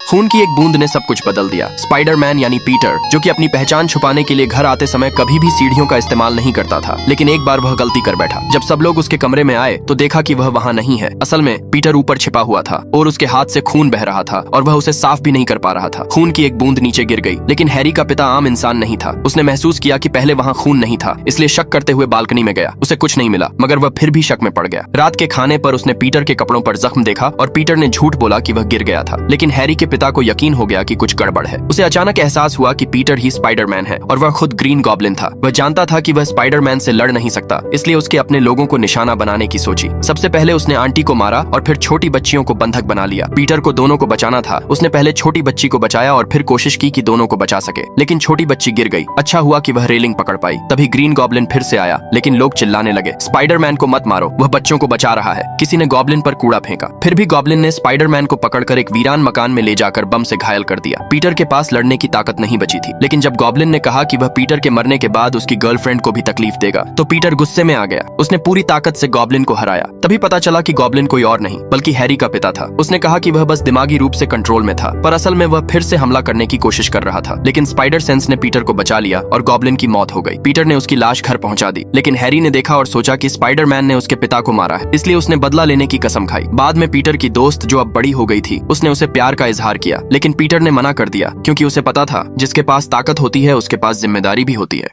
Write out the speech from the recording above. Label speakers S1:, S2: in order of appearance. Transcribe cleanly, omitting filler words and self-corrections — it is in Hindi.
S1: खून की एक बूंद ने सब कुछ बदल दिया। स्पाइडरमैन यानी पीटर, जो कि अपनी पहचान छुपाने के लिए घर आते समय कभी भी सीढ़ियों का इस्तेमाल नहीं करता था, लेकिन एक बार वह गलती कर बैठा। जब सब लोग उसके कमरे में आए तो देखा कि वह वहाँ नहीं है। असल में पीटर ऊपर छिपा हुआ था और उसके हाथ से खून बह रहा था और वह उसे साफ भी नहीं कर पा रहा था। खून की एक बूंद नीचे गिर गई, लेकिन हैरी का पिता आम इंसान नहीं था। उसने महसूस किया कि पहले वहाँ खून नहीं था, इसलिए शक करते हुए बालकनी में गया। उसे कुछ नहीं मिला, मगर वह फिर भी शक में पड़ गया। रात के खाने पर उसने पीटर के कपड़ों पर जख्म देखा और पीटर ने झूठ बोला कि वह गिर गया था, लेकिन हैरी के पिता को यकीन हो गया कि कुछ गड़बड़ है। उसे अचानक एहसास हुआ कि पीटर ही स्पाइडरमैन है और वह खुद ग्रीन गॉब्लिन था। वह जानता था कि वह स्पाइडरमैन से लड़ नहीं सकता, इसलिए उसके अपने लोगों को निशाना बनाने की सोची। सबसे पहले उसने आंटी को मारा और फिर छोटी बच्चियों को बंधक बना लिया। पीटर को दोनों को बचाना था। उसने पहले छोटी बच्ची को बचाया और फिर कोशिश की कि दोनों को बचा सके, लेकिन छोटी बच्ची गिर गई। अच्छा हुआ कि वह रेलिंग पकड़ पाई। तभी ग्रीन गॉब्लिन फिर से आया, लेकिन लोग चिल्लाने लगे, स्पाइडरमैन को मत मारो, वह बच्चों को बचा रहा है। किसी ने गॉब्लिन पर कूड़ा फेंका। फिर भी गॉब्लिन ने स्पाइडरमैन को पकड़कर एक वीरान मकान में ले जाकर बम से घायल कर दिया। पीटर के पास लड़ने की ताकत नहीं बची थी, लेकिन जब गॉब्लिन ने कहा कि वह पीटर के मरने के बाद उसकी गर्लफ्रेंड को भी तकलीफ देगा, तो पीटर गुस्से में आ गया। उसने पूरी ताकत से गॉब्लिन को हराया। तभी पता चला कि गॉब्लिन कोई और नहीं बल्कि हैरी का पिता था। उसने कहा कि वह बस दिमागी रूप से कंट्रोल में था, पर असल में वह फिर से हमला करने की कोशिश कर रहा था। लेकिन स्पाइडर सेंस ने पीटर को बचा लिया और गॉब्लिन की मौत हो गई। पीटर ने उसकी लाश घर पहुंचा दी, लेकिन हैरी ने देखा और सोचा कि स्पाइडरमैन ने उसके पिता को मारा है, इसलिए उसने बदला लेने की कसम खाई। बाद में पीटर की दोस्त, जो अब बड़ी हो गई थी, उसने उसे प्यार का इजहार किया, लेकिन पीटर ने मना कर दिया, क्योंकि उसे पता था जिसके पास ताकत होती है उसके पास जिम्मेदारी भी होती है।